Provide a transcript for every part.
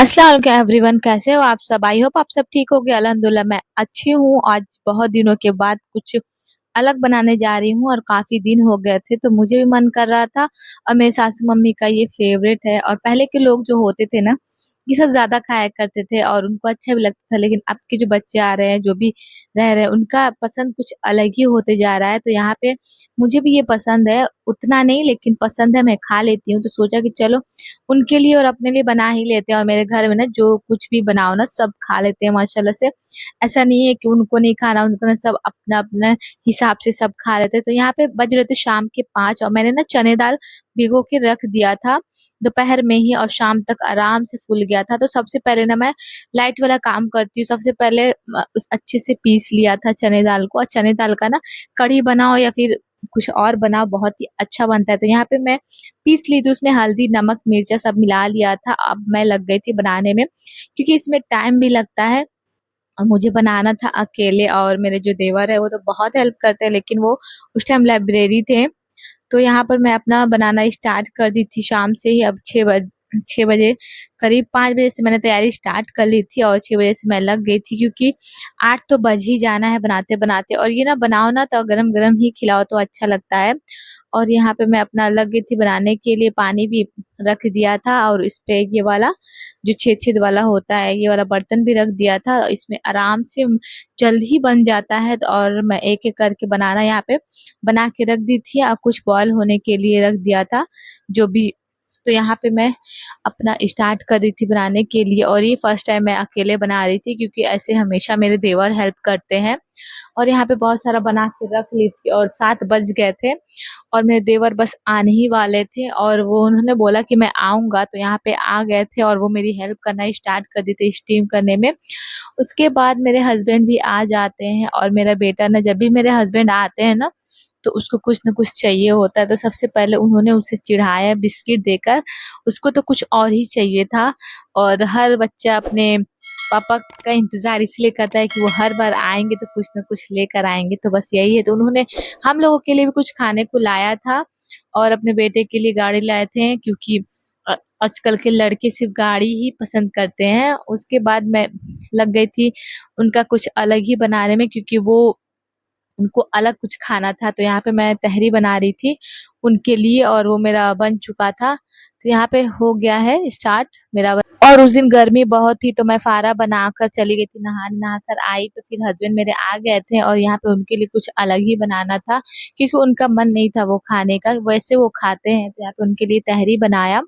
अस्सलाम वालेकुम एवरीवन, कैसे हो आप सब। आई होप आप सब ठीक होगे। अल्हम्दुलिल्लाह मैं अच्छी हूँ। आज बहुत दिनों के बाद कुछ अलग बनाने जा रही हूँ और काफ़ी दिन हो गए थे तो मुझे भी मन कर रहा था। और मेरे सासू मम्मी का ये फेवरेट है और पहले के लोग जो होते थे ना, ये सब ज़्यादा खाया करते थे और उनको अच्छा भी लगता था। लेकिन अब के जो बच्चे आ रहे हैं, जो भी रह रहे हैं, उनका पसंद कुछ अलग ही होते जा रहा है। तो यहाँ पे मुझे भी ये पसंद है, उतना नहीं लेकिन पसंद है, मैं खा लेती हूँ। तो सोचा कि चलो उनके लिए और अपने लिए बना ही लेते हैं। और मेरे घर में ना जो कुछ भी बनाओ ना सब खा लेते हैं माशाल्लाह से। ऐसा नहीं है कि उनको नहीं खाना, उनको ना सब अपना-अपना हिसाब से सब खा लेते हैं। तो यहाँ पे बज रहे थे शाम के 5 और मैंने ना चने दाल भिगो के रख दिया था दोपहर में ही और शाम तक आराम से फूल गया था। तो सबसे पहले ना मैं लाइट वाला काम करती हूँ। सबसे पहले उस अच्छे से पीस लिया था चने दाल को। और चने दाल का ना कढ़ी बनाओ या फिर कुछ और बनाओ, बहुत ही अच्छा बनता है। तो यहाँ पे मैं पीस ली थी, उसमें हल्दी, नमक, मिर्चा सब मिला लिया था। अब मैं लग गई थी बनाने में, क्योंकि इसमें टाइम भी लगता है और मुझे बनाना था अकेले। और मेरे जो देवर है वो तो बहुत हेल्प करते हैं, लेकिन वो उस टाइम लाइब्रेरी थे। तो यहाँ पर मैं अपना बनाना स्टार्ट कर दी थी शाम से ही। अब 6 बजे करीब 5 बजे से मैंने तैयारी स्टार्ट कर ली थी और 6 बजे से मैं लग गई थी, क्योंकि 8 तो बज ही जाना है बनाते-बनाते। और ये ना बनाओ ना तो गरम-गरम ही खिलाओ तो अच्छा लगता है। और यहाँ पे मैं अपना लग गई थी बनाने के लिए, पानी भी रख दिया था और इस पे ये वाला जो छेद-छेद वाला होता है, ये वाला बर्तन भी रख दिया था। इसमें आराम से जल्द ही बन जाता है। तो और मैं एक-एक करके बनाना यहाँ पे बना के रख दी थी और कुछ बॉयल होने के लिए रख दिया था जो भी। तो यहाँ पे मैं अपना स्टार्ट कर रही थी बनाने के लिए। और ये फर्स्ट टाइम मैं अकेले बना रही थी, क्योंकि ऐसे हमेशा मेरे देवर हेल्प करते हैं। और यहाँ पे बहुत सारा बना के रख ली थी और 7 बज गए थे और मेरे देवर बस आने ही वाले थे और वो उन्होंने बोला कि मैं आऊँगा, तो यहाँ पे आ गए थे और वो मेरी हेल्प करना स्टार्ट कर दी थी स्टीम करने में। उसके बाद मेरे हस्बैंड भी आ जाते हैं और मेरा बेटा ना, जब भी मेरे हस्बैंड आते हैं ना तो उसको कुछ न कुछ चाहिए होता है। तो सबसे पहले उन्होंने उसे चिढ़ाया बिस्किट देकर, उसको तो कुछ और ही चाहिए था। और हर बच्चा अपने पापा का इंतज़ार इसलिए करता है कि वो हर बार आएँगे तो कुछ न कुछ लेकर आएँगे, तो बस यही है। तो उन्होंने हम लोगों के लिए भी कुछ खाने को लाया था और अपने बेटे के लिए गाड़ी लाए थे, क्योंकि आजकल के लड़के सिर्फ़ गाड़ी ही पसंद करते हैं। उसके बाद मैं लग गई थी उनका कुछ अलग ही बनाने में, क्योंकि वो उनको अलग कुछ खाना था। तो यहाँ पे मैं तहरी बना रही थी उनके लिए और वो मेरा बन चुका था। तो यहाँ पे हो गया है स्टार्ट मेरा और उस दिन गर्मी बहुत थी तो मैं फारा बनाकर चली गई थी नहाने। नहाकर आई तो फिर हस्बैंड मेरे आ गए थे और यहाँ पे उनके लिए कुछ अलग ही बनाना था, क्योंकि उनका मन नहीं था वो खाने का, वैसे वो खाते हैं। तो यहाँ पे उनके लिए तहरी बनाया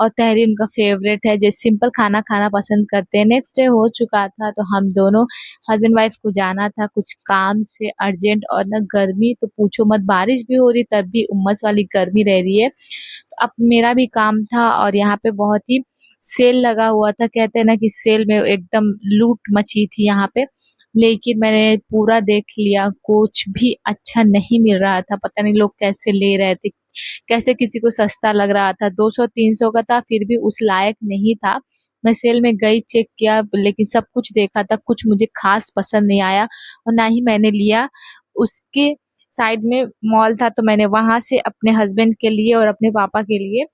और तहरी उनका फ़ेवरेट है, जो सिंपल खाना खाना पसंद करते हैं। नेक्स्ट डे हो चुका था तो हम दोनों हस्बैंड वाइफ को जाना था कुछ काम से अर्जेंट। और ना गर्मी तो पूछो मत, बारिश भी हो रही तब भी उम्मस वाली गर्मी रह रही है। तो अब मेरा भी काम था और यहाँ पे बहुत ही सेल लगा हुआ था। कहते हैं ना कि सेल में एकदम लूट मची थी यहाँ पे। लेकिन मैंने पूरा देख लिया, कुछ भी अच्छा नहीं मिल रहा था। पता नहीं लोग कैसे ले रहे थे, कैसे किसी को सस्ता लग रहा था। 200-300 का था फिर भी उस लायक नहीं था। मैं सेल में गई, चेक किया, लेकिन सब कुछ देखा था, कुछ मुझे ख़ास पसंद नहीं आया और ना ही मैंने लिया। उसके साइड में मॉल था तो मैंने वहाँ से अपने हस्बैंड के लिए और अपने पापा के लिए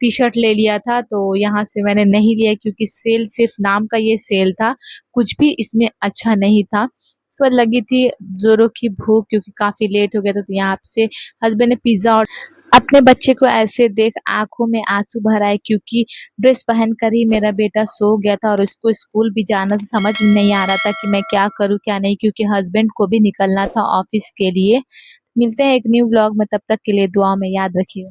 टी-शर्ट ले लिया था। तो यहाँ से मैंने नहीं लिया, क्योंकि सेल सिर्फ़ नाम का ये सेल था, कुछ भी इसमें अच्छा नहीं था। उसके बाद लगी थी ज़ोरों की भूख, क्योंकि काफ़ी लेट हो गया था। तो यहाँ से हस्बैंड ने पिज़्ज़ा और अपने बच्चे को ऐसे देख आँखों में आँसू भर आए, क्योंकि ड्रेस पहनकर ही मेरा बेटा सो गया था और उसको स्कूल भी जाना था। समझ में नहीं आ रहा था कि मैं क्या करूँ क्या नहीं, क्योंकि हस्बैंड को भी निकलना था ऑफ़िस के लिए। मिलते हैं एक न्यू व्लॉग में, तब तक के लिए दुआ में याद रखिएगा।